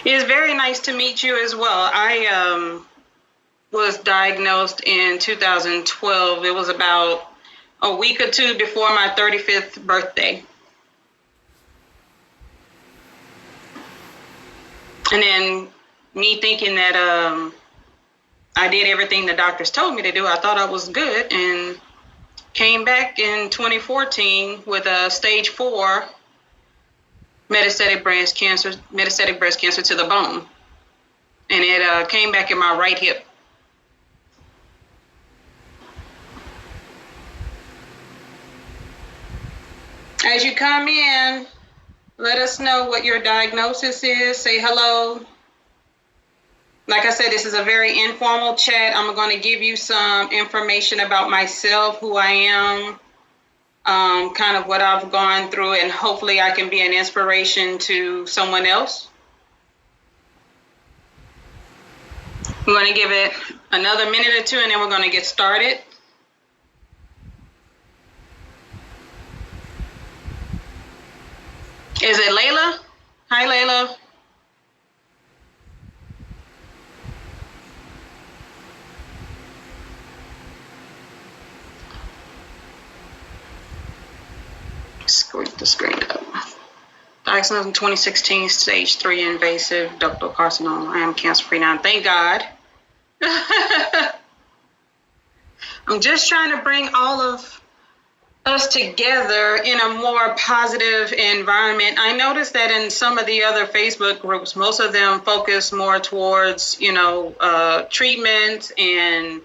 It's very nice to meet you as well. I was diagnosed in 2012. It was about a week or two before my 35th birthday. And then me thinking that I did everything the doctors told me to do, I thought I was good, and came back in 2014 with a stage 4 metastatic breast cancer to the bone. And it came back in my right hip. As you come in, let us know what your diagnosis is. Say hello. Like I said, this is a very informal chat. I'm going to give you some information about myself, who I am, kind of what I've gone through, and hopefully I can be an inspiration to someone else. We're going to give it another minute or two, and then we're going to get started. Is it Layla? Hi, Layla. Screw the screen up. Diagnosed in 2016, stage 3 invasive ductal carcinoma. I am cancer-free now. Thank God. I'm just trying to bring all of us together in a more positive environment. I noticed that in some of the other Facebook groups, most of them focus more towards, treatment and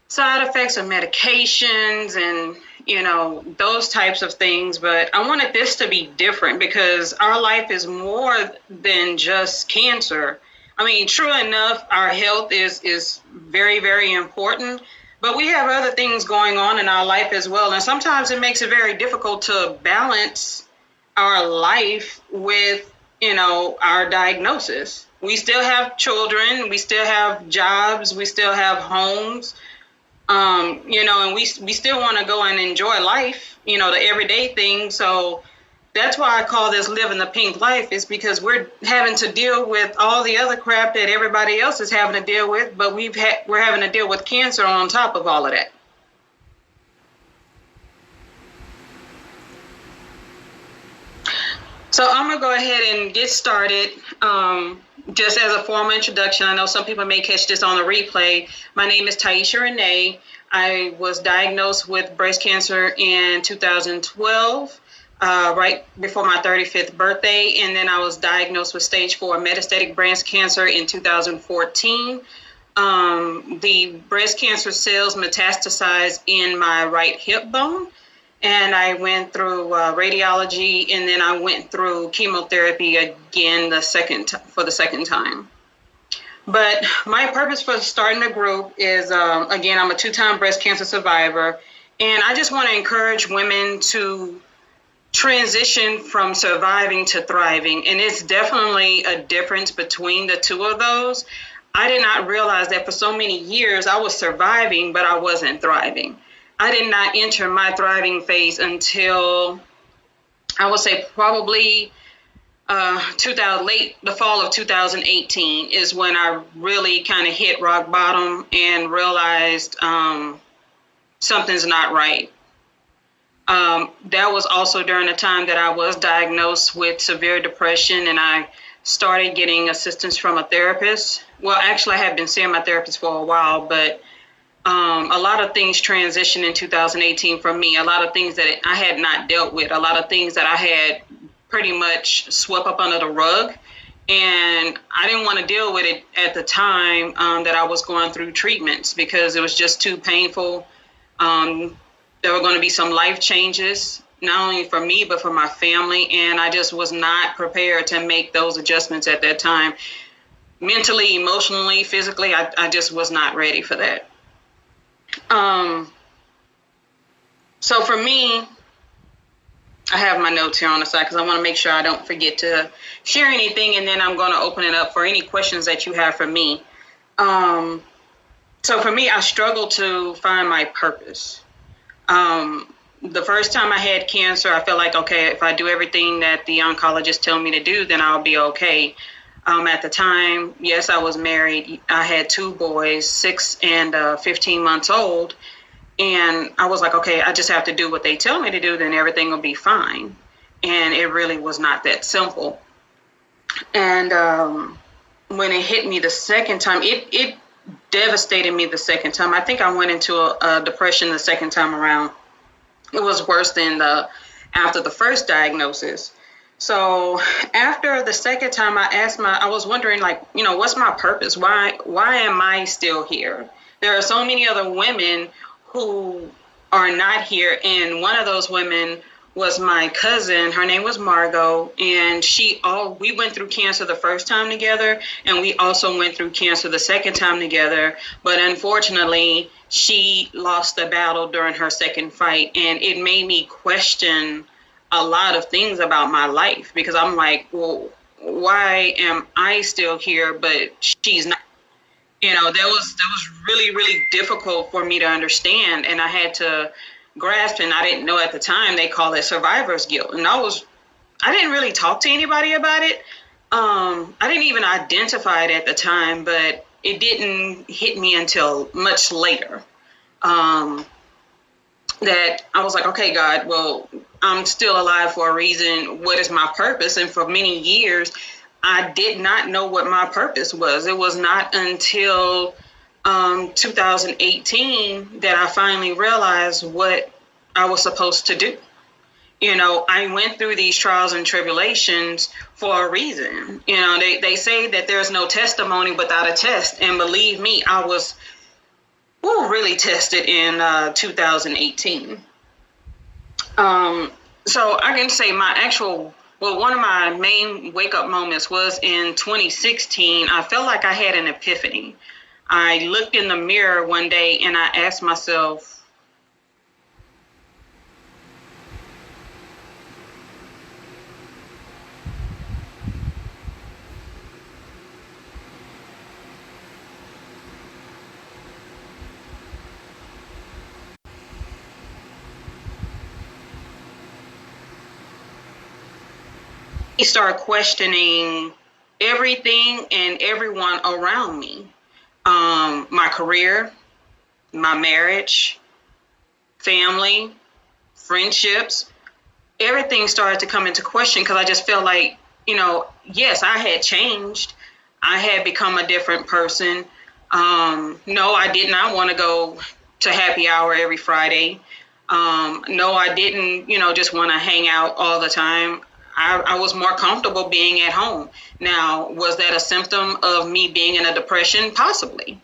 side effects of medications and, those types of things. But I wanted this to be different because our life is more than just cancer. I mean, true enough, our health is very, very important, but we have other things going on in our life as well. And sometimes it makes it very difficult to balance our life with, our diagnosis. We still have children, we still have jobs, we still have homes, and we still want to go and enjoy life, the everyday thing. So that's why I call this living the pink life, is because we're having to deal with all the other crap that everybody else is having to deal with, but we're having to deal with cancer on top of all of that. So I'm going to go ahead and get started. Just as a formal introduction, I know some people may catch this on the replay. My name is Tyesha Renee. I was diagnosed with breast cancer in 2012. Right before my 35th birthday, and then I was diagnosed with stage 4 metastatic breast cancer in 2014. The breast cancer cells metastasized in my right hip bone, and I went through radiology, and then I went through chemotherapy again for the second time. But my purpose for starting the group is, again, I'm a 2-time breast cancer survivor, and I just want to encourage women to transition from surviving to thriving. And it's definitely a difference between the two of those. I did not realize that for so many years I was surviving, but I wasn't thriving. I did not enter my thriving phase until, I would say, probably the fall of 2018 is when I really kind of hit rock bottom and realized something's not right. That was also during the time that I was diagnosed with severe depression, and I started getting assistance from a therapist. Well, actually, I had been seeing my therapist for a while, but a lot of things transitioned in 2018 for me. A lot of things that I had not dealt with, a lot of things that I had pretty much swept up under the rug, and I didn't want to deal with it at the time that I was going through treatments because it was just too painful. There were going to be some life changes, not only for me, but for my family. And I just was not prepared to make those adjustments at that time. Mentally, emotionally, physically, I just was not ready for that. So for me, I have my notes here on the side because I want to make sure I don't forget to share anything. And then I'm going to open it up for any questions that you have for me. So for me, I struggled to find my purpose. The first time I had cancer, I felt like, okay, if I do everything that the oncologists tell me to do, then I'll be okay. At the time, yes, I was married. I had 2 boys, 6 and 15 months old. And I was like, okay, I just have to do what they tell me to do, then everything will be fine. And it really was not that simple. And when it hit me the second time, it devastated me the second time. I think I went into a depression the second time around. It was worse than after the first diagnosis. So after the second time, I was wondering, like, what's my purpose? Why am I still here? There are so many other women who are not here. And one of those women was my cousin. Her name was Margot. And we went through cancer the first time together. And we also went through cancer the second time together. But unfortunately, she lost the battle during her second fight. And it made me question a lot of things about my life, because I'm like, well, why am I still here, but she's not? That was really, really difficult for me to understand. And I had to grasp, and I didn't know at the time, they call it survivor's guilt. And I didn't really talk to anybody about it. I didn't even identify it at the time, but it didn't hit me until much later. That I was like, okay, God, well, I'm still alive for a reason. What is my purpose? And for many years, I did not know what my purpose was. It was not until 2018 that I finally realized what I was supposed to do. I went through these trials and tribulations for a reason. They say that there's no testimony without a test. And believe me, I was really tested in 2018. So I can say one of my main wake-up moments was in 2016. I felt like I had an epiphany. I looked in the mirror one day and I asked myself, start questioning everything and everyone around me. My career, my marriage, family, friendships, everything started to come into question, because I just felt like, yes, I had changed. I had become a different person. No, I did not want to go to happy hour every Friday. No, I didn't, just want to hang out all the time. I was more comfortable being at home. Now, was that a symptom of me being in a depression? Possibly.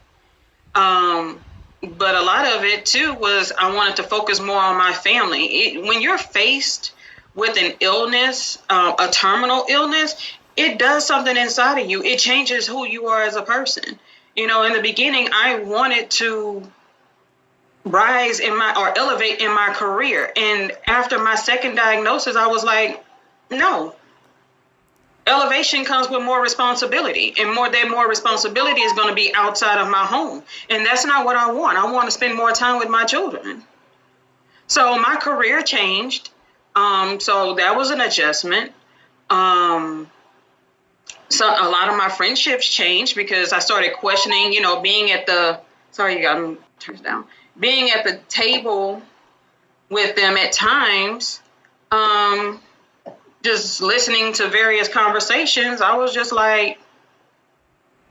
But a lot of it, too, was I wanted to focus more on my family. When you're faced with an illness, a terminal illness, it does something inside of you. It changes who you are as a person. In the beginning, I wanted to rise or elevate in my career. And after my second diagnosis, I was like, no. Elevation comes with more responsibility, and more responsibility is going to be outside of my home. And that's not what I want. I want to spend more time with my children. So my career changed. So that was an adjustment. So a lot of my friendships changed, because I started questioning, being at the table with them at times, just listening to various conversations, I was just like,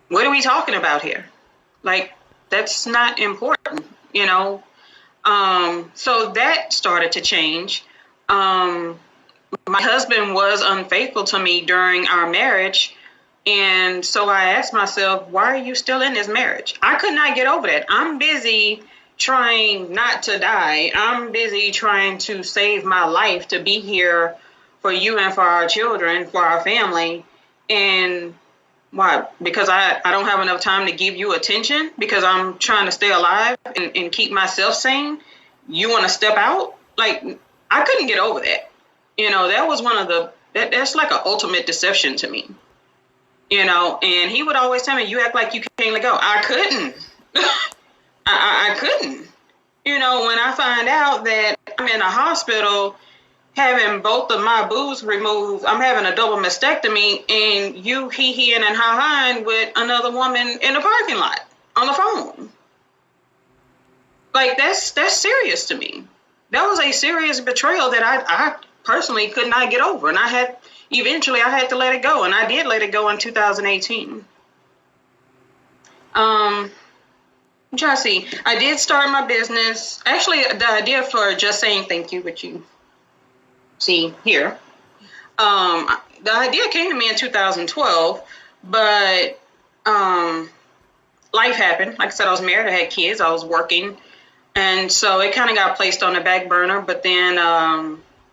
what are we talking about here? Like, that's not important, So that started to change. My husband was unfaithful to me during our marriage. And so I asked myself, why are you still in this marriage? I could not get over that. I'm busy trying not to die. I'm busy trying to save my life, to be here for you and for our children, for our family. And why? Because I don't have enough time to give you attention, because I'm trying to stay alive and keep myself sane. You want to step out? Like, I couldn't get over that. That was that's like an ultimate deception to me. And he would always tell me, you act like you can't let go. I couldn't. I couldn't. When I find out that I'm in a hospital having both of my boobs removed. I'm having a double mastectomy, and you he-heing and ha-haing with another woman in the parking lot on the phone. Like, that's serious to me. That was a serious betrayal that I personally could not get over. And eventually I had to let it go. And I did let it go in 2018. I'm trying to see. I did start my business. Actually, the idea for Just Saying Thank You, which you see here. The idea came to me in 2012, but life happened. Like I said, I was married, I had kids, I was working. And so it kind of got placed on the back burner. But then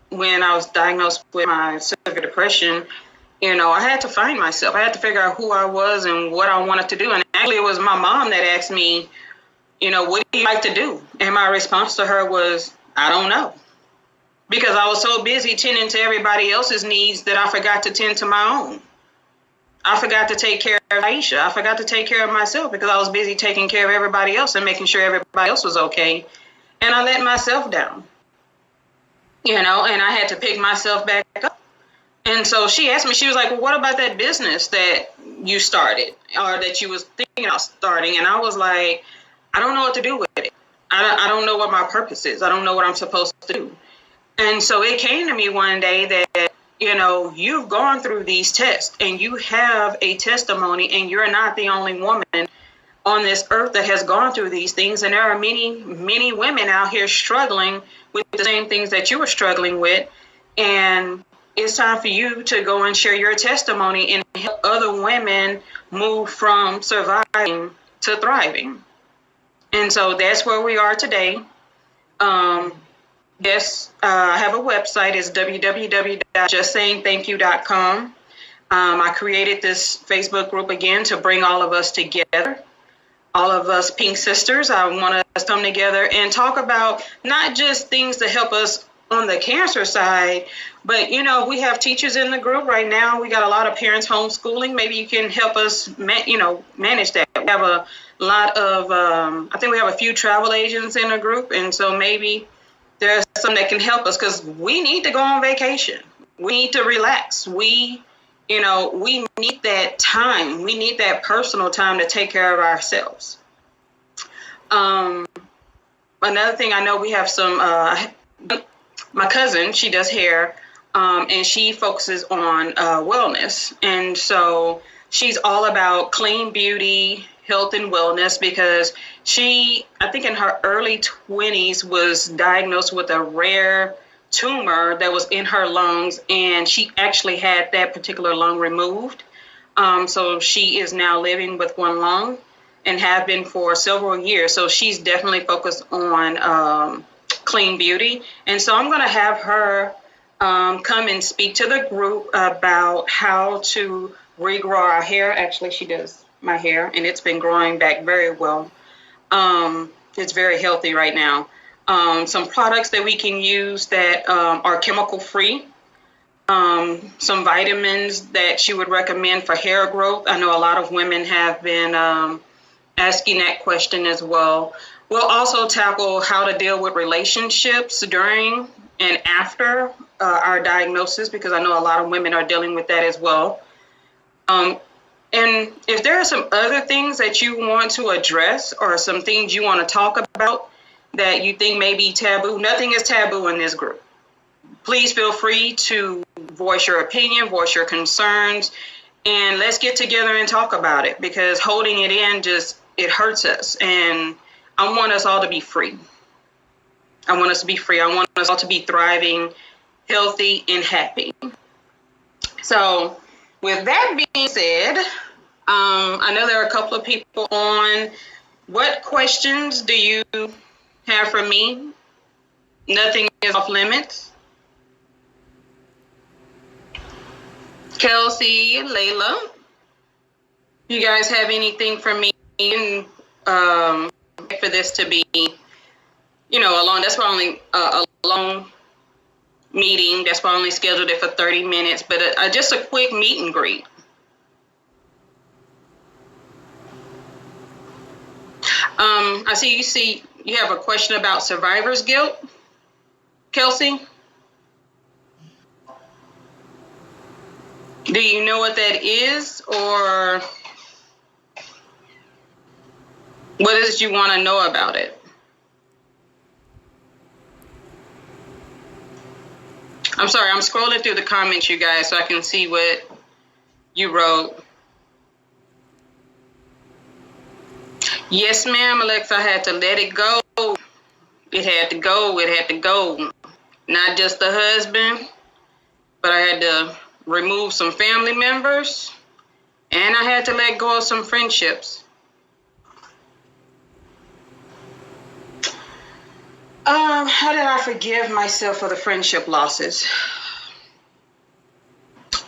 when I was diagnosed with my severe depression, I had to find myself. I had to figure out who I was and what I wanted to do. And actually, it was my mom that asked me, what do you like to do? And my response to her was, I don't know. Because I was so busy tending to everybody else's needs that I forgot to tend to my own. I forgot to take care of Tyesha. I forgot to take care of myself because I was busy taking care of everybody else and making sure everybody else was okay. And I let myself down, and I had to pick myself back up. And so she asked me, she was like, well, what about that business that you started or that you was thinking about starting? And I was like, I don't know what to do with it. I don't know what my purpose is. I don't know what I'm supposed to do. And so it came to me one day that, you've gone through these tests and you have a testimony, and you're not the only woman on this earth that has gone through these things. And there are many, many women out here struggling with the same things that you were struggling with. And it's time for you to go and share your testimony and help other women move from surviving to thriving. And so that's where we are today. Yes, I have a website. It's www.justsayingthankyou.com. I created this Facebook group again to bring all of us together, all of us Pink Sisters. I want us to come together and talk about not just things to help us on the cancer side, but, we have teachers in the group right now. We got a lot of parents homeschooling. Maybe you can help us, manage that. We have a lot of, I think we have a few travel agents in the group. And so maybe there's some that can help us, because we need to go on vacation. We need to relax. We need that time. We need that personal time to take care of ourselves. Another thing, I know we have some, my cousin, she does hair, and she focuses on wellness. And so she's all about clean beauty, health and wellness, because she, I think in her early 20s, was diagnosed with a rare tumor that was in her lungs, and she actually had that particular lung removed. So she is now living with one lung and have been for several years. So she's definitely focused on clean beauty. And so I'm going to have her come and speak to the group about how to regrow our hair. Actually, she does my hair, and it's been growing back very well. It's very healthy right now. Some products that we can use that are chemical free. Some vitamins that she would recommend for hair growth. I know a lot of women have been asking that question as well. We'll also tackle how to deal with relationships during and after our diagnosis, because I know a lot of women are dealing with that as well. And if there are some other things that you want to address, or some things you want to talk about that you think may be taboo, nothing is taboo in this group. Please feel free to voice your opinion, voice your concerns, and let's get together and talk about it, because holding it in it hurts us. And I want us all to be free. I want us to be free. I want us all to be thriving, healthy, and happy. So with that being said, I know there are a couple of people on. What questions do you have for me? Nothing is off limits. Kelsey, Layla, you guys have anything for me? And for this to be, alone. That's why only a long meeting. That's why I only scheduled it for 30 minutes. But just a quick meet and greet. I see you have a question about survivor's guilt, Kelsey. Do you know what that is, or what is you want to know about it? I'm sorry, I'm scrolling through the comments, you guys, so I can see what you wrote. Yes, ma'am, Alexa, I had to let it go. It had to go. It had to go. Not just the husband, but I had to remove some family members, and I had to let go of some friendships. How did I forgive myself for the friendship losses?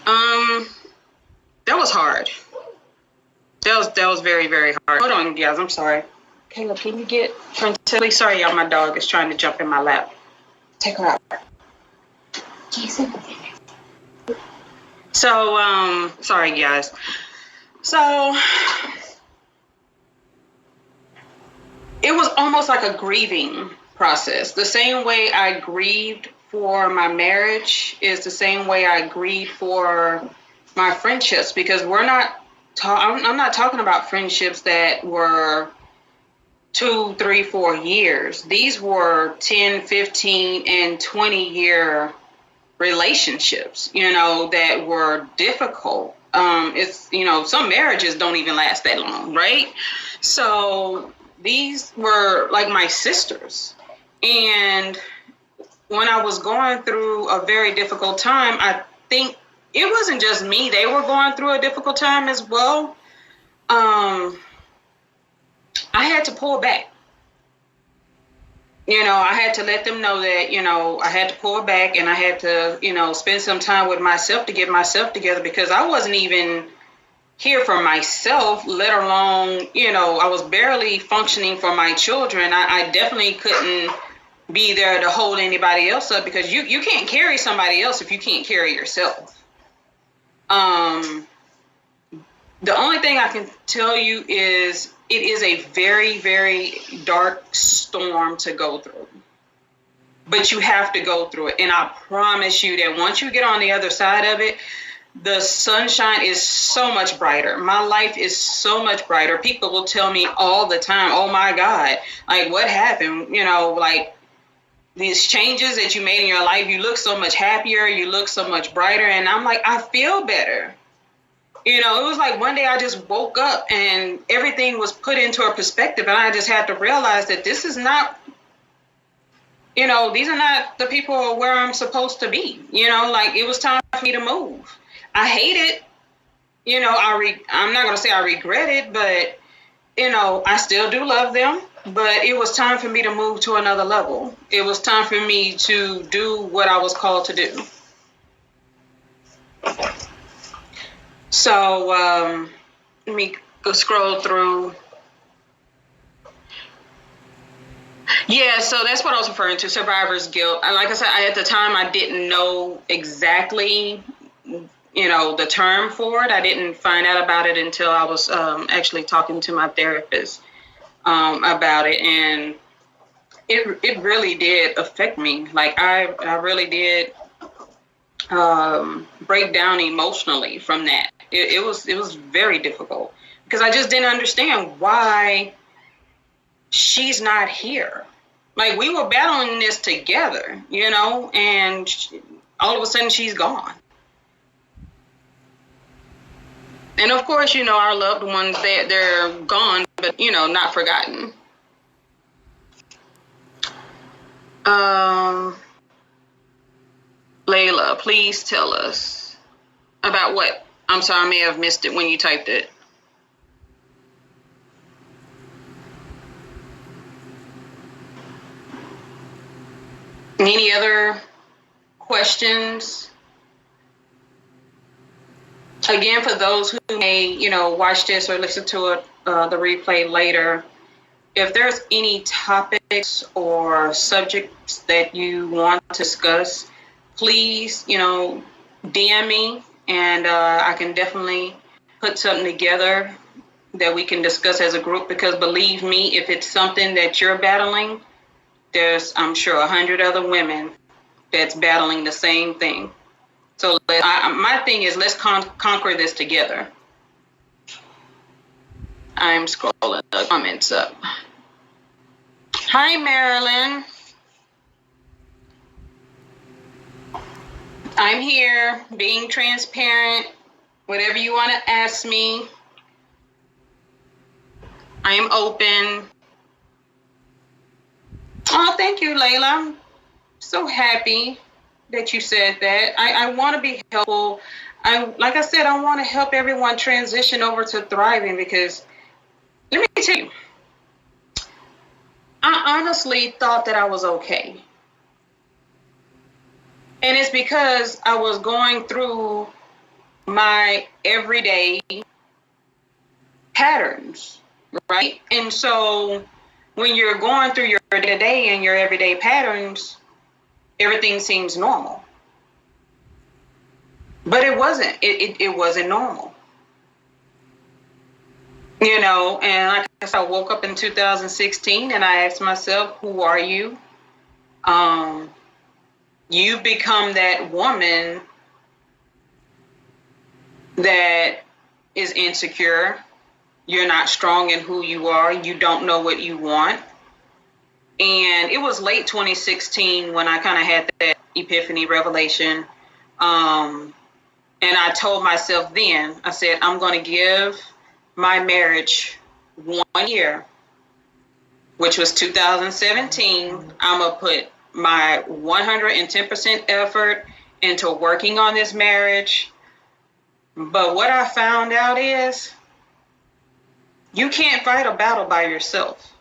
That was hard. That was very, very hard. Hold on, guys. I'm sorry. Caleb, can you get Francesca? Sorry, y'all. My dog is trying to jump in my lap. Take her out. Jason. So, sorry, guys. So, it was almost like a grieving process. The same way I grieved for my marriage is the same way I grieved for my friendships, because I'm not talking about friendships that were 2, 3, 4 years. These were 10, 15, and 20-year relationships, that were difficult. It's, some marriages don't even last that long, right? So these were like my sisters. And when I was going through a very difficult time, I think it wasn't just me. They were going through a difficult time as well. I had to pull back. I had to let them know that, I had to pull back, and I had to, spend some time with myself to get myself together, because I wasn't even here for myself, let alone, I was barely functioning for my children. I definitely couldn't be there to hold anybody else up, because you can't carry somebody else if you can't carry yourself. The only thing I can tell you is it is a very, very dark storm to go through. But you have to go through it. And I promise you that once you get on the other side of it, the sunshine is so much brighter. My life is so much brighter. People will tell me all the time, oh my God, like what happened? Like these changes that you made in your life, you look so much happier, you look so much brighter. And I'm like, I feel better. It was like one day I just woke up and everything was put into a perspective, and I just had to realize that this is not, these are not the people where I'm supposed to be. Like it was time for me to move. I hate it. I'm not going to say I regret it, but, I still do love them. But it was time for me to move to another level. It was time for me to do what I was called to do. So let me go scroll through. Yeah, so that's what I was referring to, survivor's guilt. And like I said, at the time, I didn't know exactly, the term for it. I didn't find out about it until I was actually talking to my therapist about it. And it really did affect me. Like I really did break down emotionally from that. It was very difficult, because I just didn't understand why she's not here. Like we were battling this together, and all of a sudden she's gone. And of course, our loved ones, they're gone, but, not forgotten. Layla, please tell us about what? I'm sorry, I may have missed it when you typed it. Any other questions? Again, for those who may, watch this or listen to it, the replay later, if there's any topics or subjects that you want to discuss, please, DM me, and I can definitely put something together that we can discuss as a group, because believe me, if it's something that you're battling, there's, I'm sure, 100 other women that's battling the same thing. So my thing is, let's conquer this together. I'm scrolling the comments up. Hi, Marilyn. I'm here being transparent. Whatever you want to ask me, I am open. Oh, thank you, Layla. I'm so happy that you said that. I want to be helpful. Like I said, I want to help everyone transition over to thriving, because let me tell you, I honestly thought that I was okay. And it's because I was going through my everyday patterns, right? And so when you're going through your day-to-day and your everyday patterns, everything seems normal. But it wasn't. It wasn't normal. You know, and like I said, I woke up in 2016 and I asked myself, who are you? You become that woman that is insecure. You're not strong in who you are. You don't know what you want. And it was late 2016 when I kind of had that epiphany revelation. And I told myself then, I said, I'm going to give my marriage 1 year, which was 2017. I'm going to put my 110% effort into working on this marriage. But what I found out is you can't fight a battle by yourself.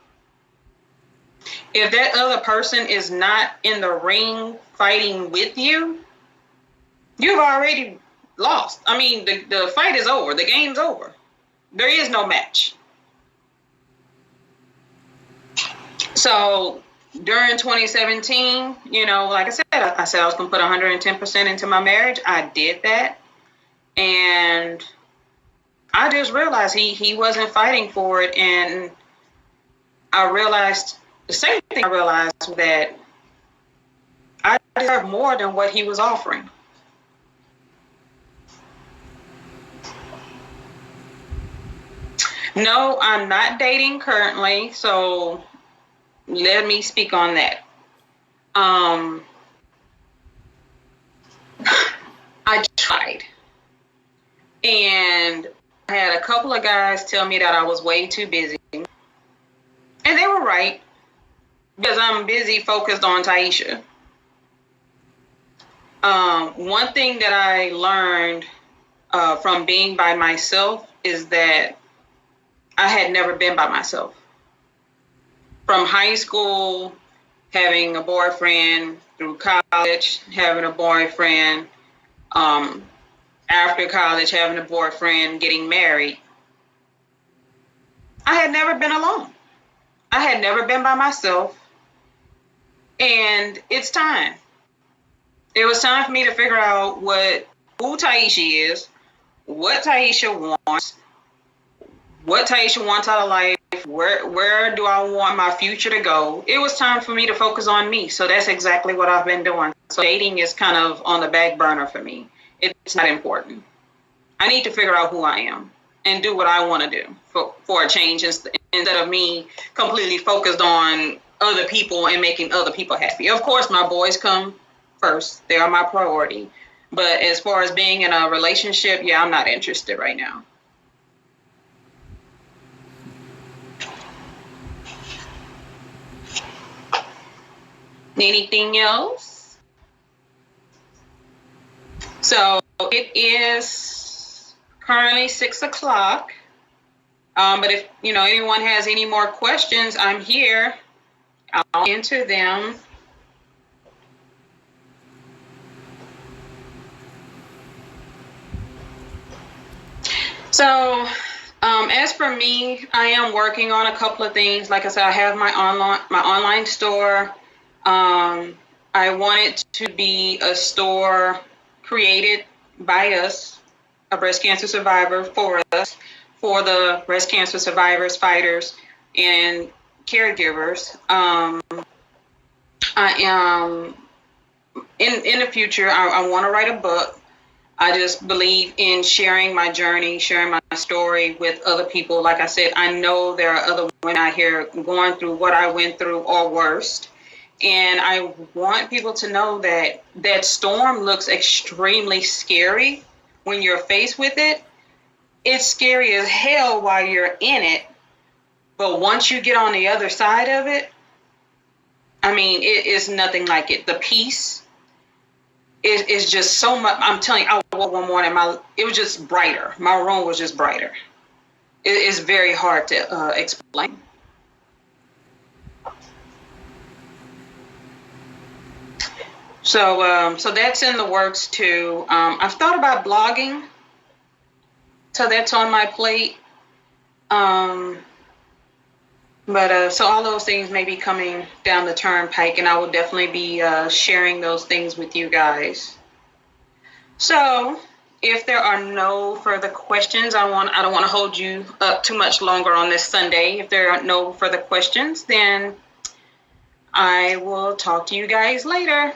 If that other person is not in the ring fighting with you, you've already lost. I mean, the fight is over. The game's over. There is no match. So during 2017, you know, like I said I was going to put 110% into my marriage. I did that. And I just realized he wasn't fighting for it. And I realized the same thing. I realized that I deserve more than what he was offering. No, I'm not dating currently, so let me speak on that. I tried. And I had a couple of guys tell me that I was way too busy. And they were right, because I'm busy focused on Tyesha. One thing that I learned from being by myself is that I had never been by myself. From high school, having a boyfriend, through college, having a boyfriend, after college, having a boyfriend, getting married, I had never been alone. I had never been by myself. And it's time. It was time for me to figure out who Tyesha is, what Tyesha wants, out of life, where do I want my future to go. It was time for me to focus on me. So that's exactly what I've been doing. So dating is kind of on the back burner for me. It's not important. I need to figure out who I am and do what I want to do for a change, instead of me completely focused on other people and making other people happy. Of course, my boys come first. They are my priority. But as far as being in a relationship, yeah, I'm not interested right now. Anything else? So it is currently 6:00. But if anyone has any more questions, I'm here. I'll answer them. So as for me, I am working on a couple of things. Like I said, I have my online store. I want it to be a store created by us, a breast cancer survivor, for us, for the breast cancer survivors, fighters, and caregivers. I am in the future. I want to write a book. I just believe in sharing my journey, sharing my story with other people. Like I said, I know there are other women out here going through what I went through or worse. And I want people to know that that storm looks extremely scary when you're faced with it. It's scary as hell while you're in it. But once you get on the other side of it, I mean, it is nothing like it. The peace is just so much. I'm telling you, I woke one morning, it was just brighter. My room was just brighter. It's very hard to explain. So that's in the works too. I've thought about blogging, so that's on my plate. But so all those things may be coming down the turnpike, and I will definitely be sharing those things with you guys. So if there are no further questions, I don't want to hold you up too much longer on this Sunday. If there are no further questions, then I will talk to you guys later.